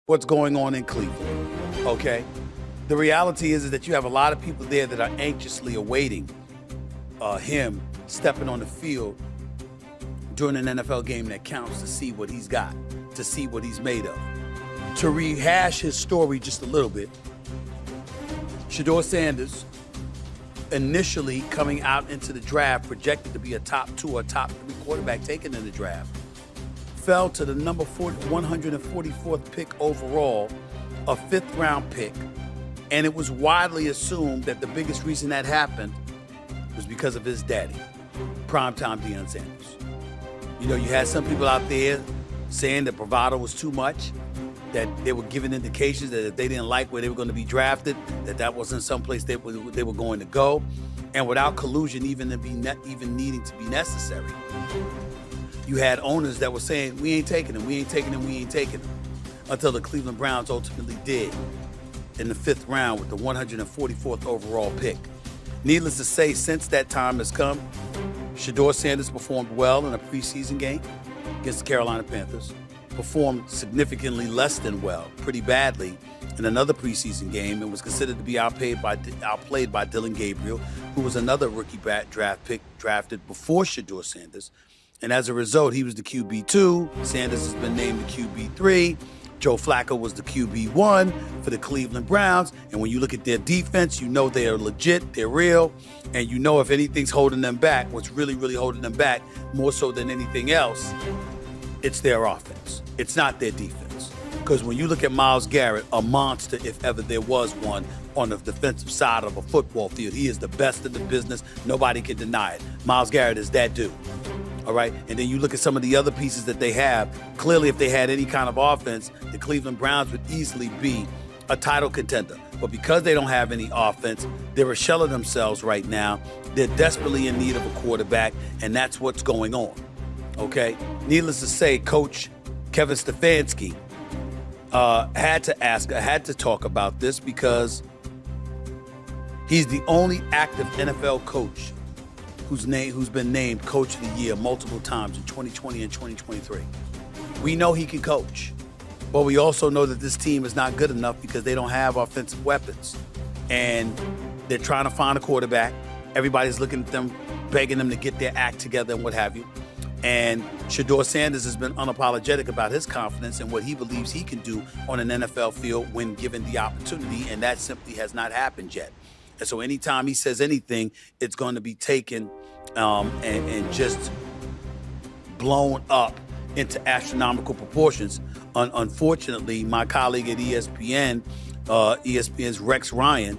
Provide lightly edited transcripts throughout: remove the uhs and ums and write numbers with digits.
what's going on in Cleveland, okay? The reality is that you have a lot of people there that are anxiously awaiting him stepping on the field during an NFL game that counts to see what he's got, to see what he's made of. To rehash his story just a little bit, Shedeur Sanders, initially coming out into the draft, projected to be a top 2 or top 3 quarterback taken in the draft, fell to the number 144th pick overall, a 5th round pick. And it was widely assumed that the biggest reason that happened was because of his daddy, primetime Deion Sanders. You know, you had some people out there saying that bravado was too much, that they were giving indications that if they didn't like where they were going to be drafted, that wasn't someplace they were going to go. And without collusion even needing to be necessary, you had owners that were saying, we ain't taking him, we ain't taking him, we ain't taking him, until the Cleveland Browns ultimately did in the 5th round with the 144th overall pick. Needless to say, since that time has come, Shedeur Sanders performed well in a preseason game against the Carolina Panthers, performed significantly less than well, pretty badly, in another preseason game, and was considered to be outplayed by Dillon Gabriel, who was another rookie draft pick drafted before Shedeur Sanders. And as a result, he was the QB2. Sanders has been named the QB3. Joe Flacco was the QB1 for the Cleveland Browns. And when you look at their defense, you know they are legit, they're real. And you know if anything's holding them back, what's really, really holding them back, more so than anything else, it's their offense. It's not their defense. Because when you look at Myles Garrett, a monster if ever there was one on the defensive side of a football field, he is the best in the business. Nobody can deny it. Myles Garrett is that dude. All right, and then you look at some of the other pieces that they have. Clearly, if they had any kind of offense, the Cleveland Browns would easily be a title contender. But because they don't have any offense, they're a shell of themselves right now. They're desperately in need of a quarterback, and that's what's going on. Okay? Needless to say, Coach Kevin Stefanski had to talk about this because he's the only active NFL coach who's been named Coach of the Year multiple times in 2020 and 2023. We know he can coach, but we also know that this team is not good enough because they don't have offensive weapons. And they're trying to find a quarterback. Everybody's looking at them, begging them to get their act together and what have you. And Shedeur Sanders has been unapologetic about his confidence and what he believes he can do on an NFL field when given the opportunity, and that simply has not happened yet. And so anytime he says anything, it's going to be taken and just blown up into astronomical proportions. Unfortunately, my colleague at ESPN, ESPN's Rex Ryan,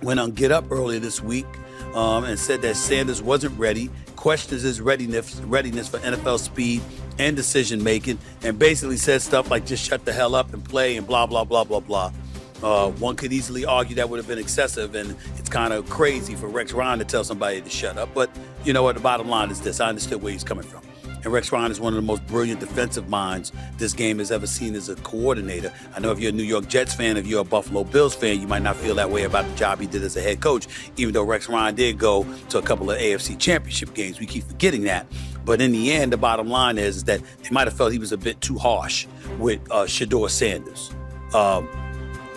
went on Get Up earlier this week and said that Sanders wasn't ready, questions his readiness for NFL speed and decision-making, and basically said stuff like just shut the hell up and play and blah, blah, blah, blah, blah. One could easily argue that would have been excessive, and it's kind of crazy for Rex Ryan to tell somebody to shut up. But you know what? The bottom line is this. I understood where he's coming from. And Rex Ryan is one of the most brilliant defensive minds this game has ever seen as a coordinator. I know if you're a New York Jets fan, if you're a Buffalo Bills fan, you might not feel that way about the job he did as a head coach, even though Rex Ryan did go to a couple of AFC championship games. We keep forgetting that. But in the end, the bottom line is that they might have felt he was a bit too harsh with Shedeur Sanders.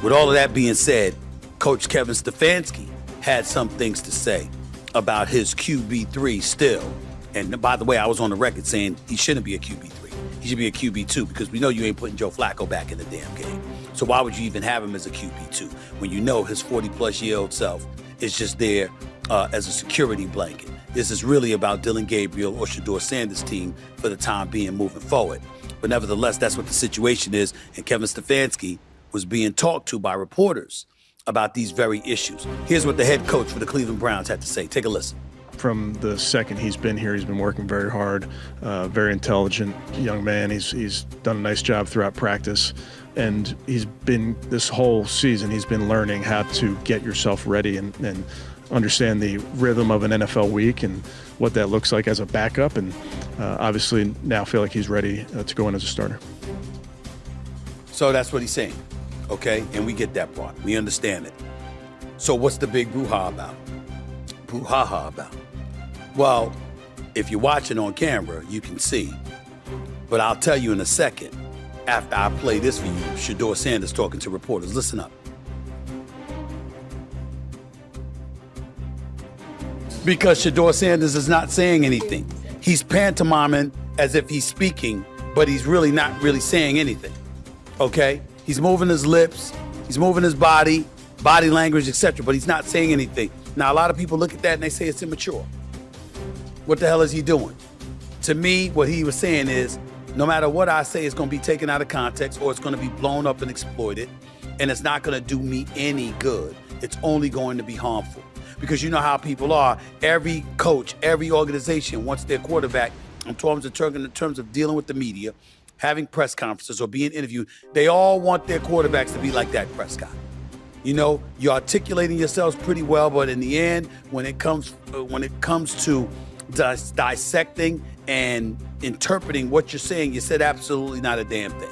With all of that being said, Coach Kevin Stefanski had some things to say about his QB3 still. And by the way, I was on the record saying he shouldn't be a QB3. He should be a QB2 because we know you ain't putting Joe Flacco back in the damn game. So why would you even have him as a QB2 when you know his 40-plus-year-old self is just there as a security blanket? This is really about Dillon Gabriel or Shedeur Sanders' team for the time being moving forward. But nevertheless, that's what the situation is. And Kevin Stefanski was being talked to by reporters about these very issues. Here's what the head coach for the Cleveland Browns had to say. Take a listen. From the second he's been here, he's been working very hard, very intelligent young man. He's done a nice job throughout practice. And he's been, this whole season, he's been learning how to get yourself ready and understand the rhythm of an NFL week and what that looks like as a backup. And obviously now feel like he's ready to go in as a starter. So that's what he's saying. Okay, and we get that part. We understand it. So what's the big brouhaha about? Brouhaha about? Well, if you're watching on camera, you can see. But I'll tell you in a second after I play this for you, Shedeur Sanders talking to reporters. Listen up. Because Shedeur Sanders is not saying anything. He's pantomiming as if he's speaking, but he's really not really saying anything, okay? He's moving his lips, he's moving his body language, etc., but he's not saying anything. Now, a lot of people look at that and they say it's immature. What the hell is he doing? To me, what he was saying is, no matter what I say, it's going to be taken out of context or it's going to be blown up and exploited, and it's not going to do me any good. It's only going to be harmful. Because you know how people are. Every coach, every organization wants their quarterback, in terms of dealing with the media, having press conferences or being interviewed, they all want their quarterbacks to be like Dak Prescott. You know, you're articulating yourselves pretty well, but in the end, when it comes to dissecting and interpreting what you're saying, you said absolutely not a damn thing.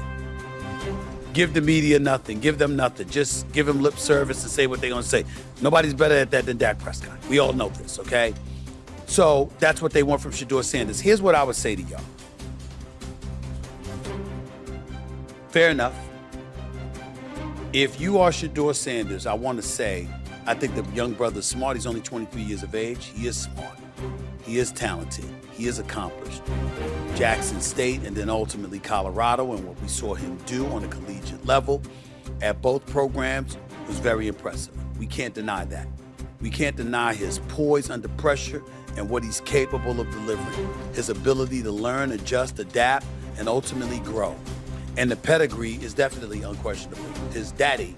Give the media nothing. Give them nothing. Just give them lip service and say what they're going to say. Nobody's better at that than Dak Prescott. We all know this, okay? So that's what they want from Shedeur Sanders. Here's what I would say to y'all. Fair enough. If you are Shedeur Sanders, I want to say, I think the young brother's smart. He's only 23 years of age. He is smart. He is talented. He is accomplished. Jackson State and then ultimately Colorado, and what we saw him do on a collegiate level at both programs was very impressive. We can't deny that. We can't deny his poise under pressure and what he's capable of delivering. His ability to learn, adjust, adapt, and ultimately grow. And the pedigree is definitely unquestionable. His daddy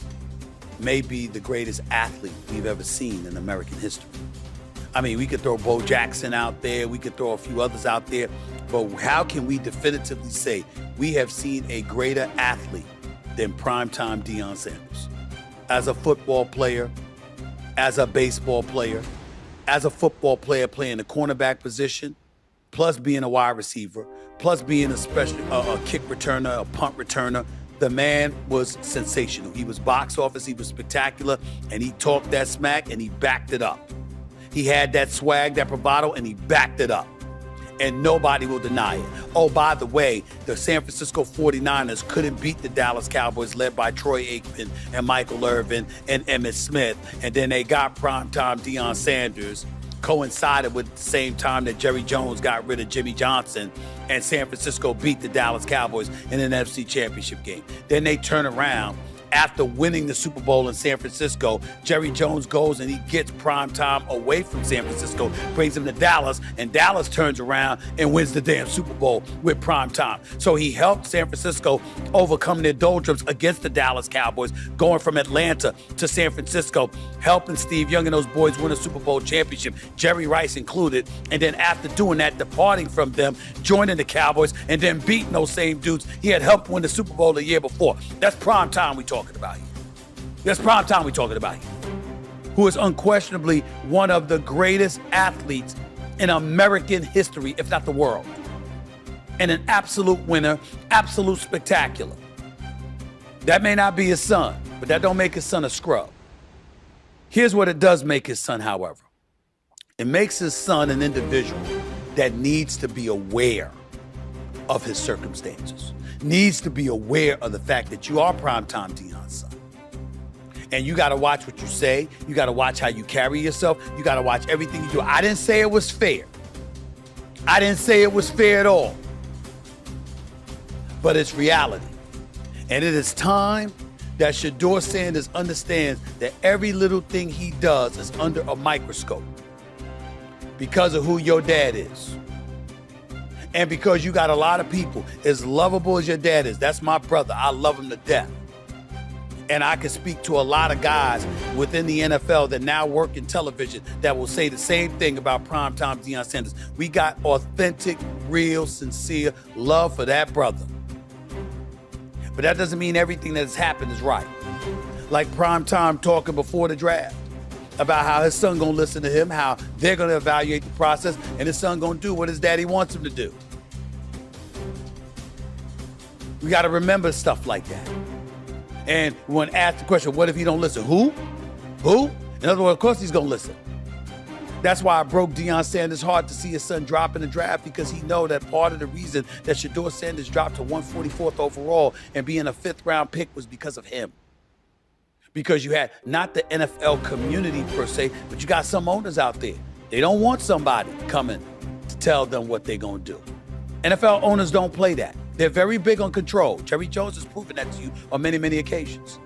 may be the greatest athlete we've ever seen in American history. I mean, we could throw Bo Jackson out there, we could throw a few others out there, but how can we definitively say we have seen a greater athlete than primetime Deion Sanders? As a football player, as a baseball player, as a football player playing the cornerback position, plus being a wide receiver, plus being a kick returner, a punt returner, the man was sensational. He was box office, he was spectacular, and he talked that smack and he backed it up. He had that swag, that bravado, and he backed it up. And nobody will deny it. Oh, by the way, the San Francisco 49ers couldn't beat the Dallas Cowboys led by Troy Aikman and Michael Irvin and Emmitt Smith. And then they got primetime Deion Sanders, coincided with the same time that Jerry Jones got rid of Jimmy Johnson, and San Francisco beat the Dallas Cowboys in an NFC Championship game. Then they turn around. After winning the Super Bowl in San Francisco, Jerry Jones goes and he gets prime time away from San Francisco, brings him to Dallas, and Dallas turns around and wins the damn Super Bowl with prime time. So he helped San Francisco overcome their doldrums against the Dallas Cowboys, going from Atlanta to San Francisco, helping Steve Young and those boys win a Super Bowl championship, Jerry Rice included, and then after doing that, departing from them, joining the Cowboys, and then beating those same dudes he had helped win the Super Bowl the year before. That's prime time we talking about here. That's prime time we talking about here. Who is unquestionably one of the greatest athletes in American history, if not the world. And an absolute winner, absolute spectacular. That may not be his son, but that don't make his son a scrub. Here's what it does make his son, however. It makes his son an individual that needs to be aware of his circumstances, needs to be aware of the fact that you are primetime Deion's son. And you got to watch what you say. You got to watch how you carry yourself. You got to watch everything you do. I didn't say it was fair. I didn't say it was fair at all. But it's reality. And it is time that Shedeur Sanders understands that every little thing he does is under a microscope because of who your dad is. And because you got a lot of people as lovable as your dad is. That's my brother. I love him to death. And I can speak to a lot of guys within the NFL that now work in television that will say the same thing about primetime Deion Sanders. We got authentic, real, sincere love for that brother. But that doesn't mean everything that has happened is right. Like primetime talking before the draft about how his son gonna listen to him, how they're gonna evaluate the process, and his son gonna do what his daddy wants him to do. We gotta remember stuff like that. And when asked the question, what if he don't listen? Who? In other words, of course he's gonna listen. That's why I broke Deion Sanders' heart to see his son drop in the draft, because he know that part of the reason that Shedeur Sanders dropped to 144th overall and being a 5th-round pick was because of him. Because you had not the NFL community per se, but you got some owners out there. They don't want somebody coming to tell them what they're going to do. NFL owners don't play that. They're very big on control. Jerry Jones has proven that to you on many, many occasions.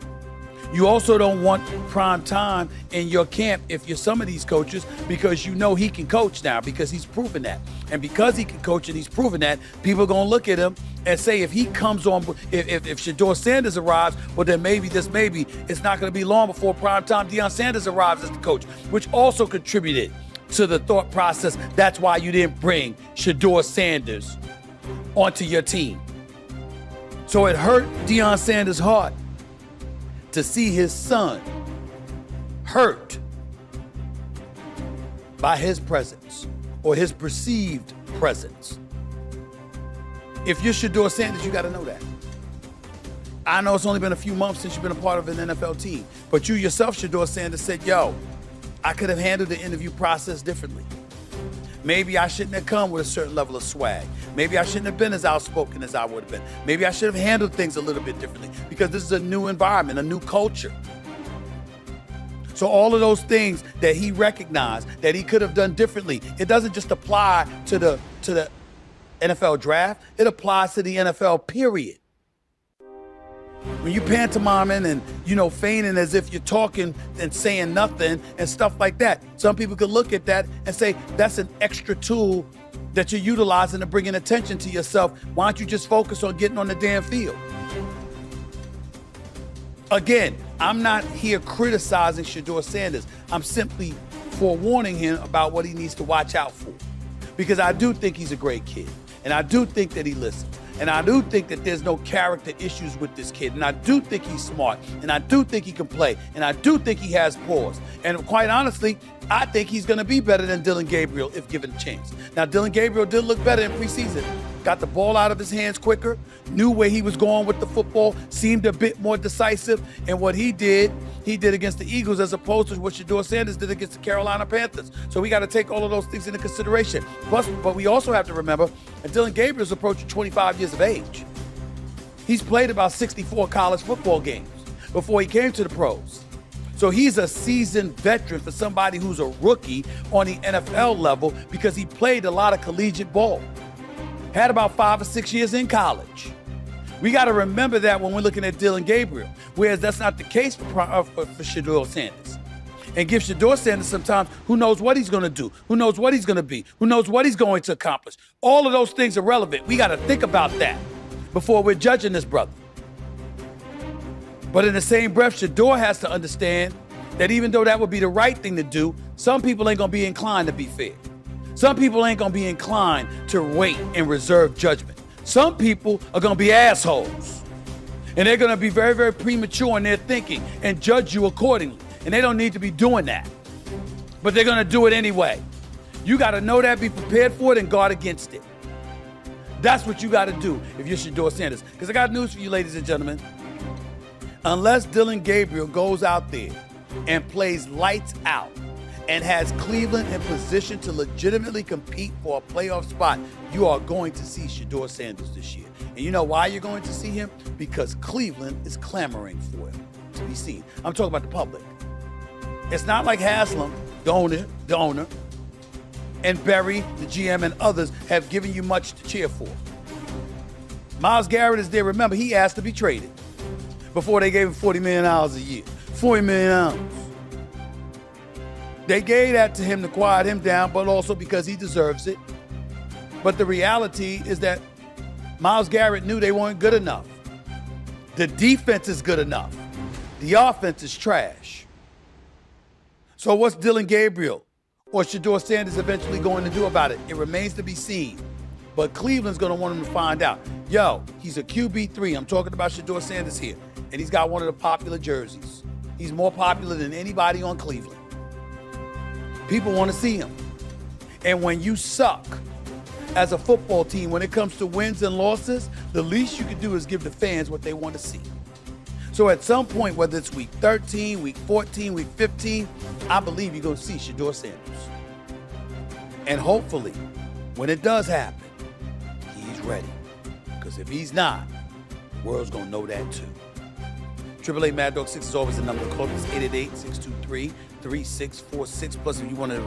You also don't want prime time in your camp if you're some of these coaches, because you know he can coach now, because he's proven that. And because he can coach and he's proven that, people are going to look at him and say, if he comes on, if Shedeur Sanders arrives, well, then maybe it's not going to be long before prime time Deion Sanders arrives as the coach, which also contributed to the thought process. That's why you didn't bring Shedeur Sanders onto your team. So it hurt Deion Sanders' heart to see his son hurt by his presence or his perceived presence. If you're Shedeur Sanders, you got to know that. I know it's only been a few months since you've been a part of an NFL team, but you yourself, Shedeur Sanders, said, yo, I could have handled the interview process differently. Maybe I shouldn't have come with a certain level of swag. Maybe I shouldn't have been as outspoken as I would have been. Maybe I should have handled things a little bit differently, because this is a new environment, a new culture. So all of those things that he recognized that he could have done differently, it doesn't just apply to the NFL draft, it applies to the NFL period. When you pantomiming and, feigning as if you're talking and saying nothing and stuff like that, some people could look at that and say, that's an extra tool that you're utilizing to bring attention to yourself. Why don't you just focus on getting on the damn field? Again, I'm not here criticizing Shedeur Sanders. I'm simply forewarning him about what he needs to watch out for. Because I do think he's a great kid. And I do think that he listens. And I do think that there's no character issues with this kid. And I do think he's smart. And I do think he can play. And I do think he has pause. And quite honestly, I think he's going to be better than Dillon Gabriel if given a chance. Now, Dillon Gabriel did look better in preseason. Got the ball out of his hands quicker, knew where he was going with the football, seemed a bit more decisive. And what he did against the Eagles as opposed to what Shedeur Sanders did against the Carolina Panthers. So we got to take all of those things into consideration. Plus, but we also have to remember that Dillon Gabriel's approaching 25 years of age. He's played about 64 college football games before he came to the pros. So he's a seasoned veteran for somebody who's a rookie on the NFL level, because he played a lot of collegiate ball. Had about 5 or 6 years in college. We got to remember that when we're looking at Dillon Gabriel, whereas that's not the case for Shedeur Sanders. And give Shedeur Sanders sometimes, who knows what he's going to do, who knows what he's going to be, who knows what he's going to accomplish. All of those things are relevant. We got to think about that before we're judging this brother. But in the same breath, Shedeur has to understand that even though that would be the right thing to do, some people ain't going to be inclined to be fair. Some people ain't going to be inclined to wait and reserve judgment. Some people are going to be assholes. And they're going to be very, very premature in their thinking and judge you accordingly. And they don't need to be doing that. But they're going to do it anyway. You got to know that, be prepared for it, and guard against it. That's what you got to do if you're Shedeur Sanders. Because I got news for you, ladies and gentlemen. Unless Dillon Gabriel goes out there and plays lights out and has Cleveland in position to legitimately compete for a playoff spot, you are going to see Shedeur Sanders this year. And you know why you're going to see him? Because Cleveland is clamoring for him to be seen. I'm talking about the public. It's not like Haslam, the owner, and Berry, the GM, and others have given you much to cheer for. Myles Garrett is there. Remember, he asked to be traded before they gave him $40 million a year. $40 million. They gave that to him to quiet him down, but also because he deserves it. But the reality is that Myles Garrett knew they weren't good enough. The defense is good enough. The offense is trash. So what's Dillon Gabriel or Shedeur Sanders eventually going to do about it? It remains to be seen. But Cleveland's going to want him to find out. Yo, he's a QB3. I'm talking about Shedeur Sanders here. And he's got one of the popular jerseys. He's more popular than anybody on Cleveland. People want to see him. And when you suck as a football team, when it comes to wins and losses, the least you can do is give the fans what they want to see. So at some point, whether it's week 13, week 14, week 15, I believe you're going to see Shedeur Sanders. And hopefully, when it does happen, he's ready. Because if he's not, the world's going to know that too. 888 Mad Dog 6 is always the number to call. It's 888-623-3646. Plus, if you want to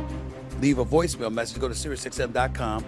leave a voicemail message, go to SiriusXM.com.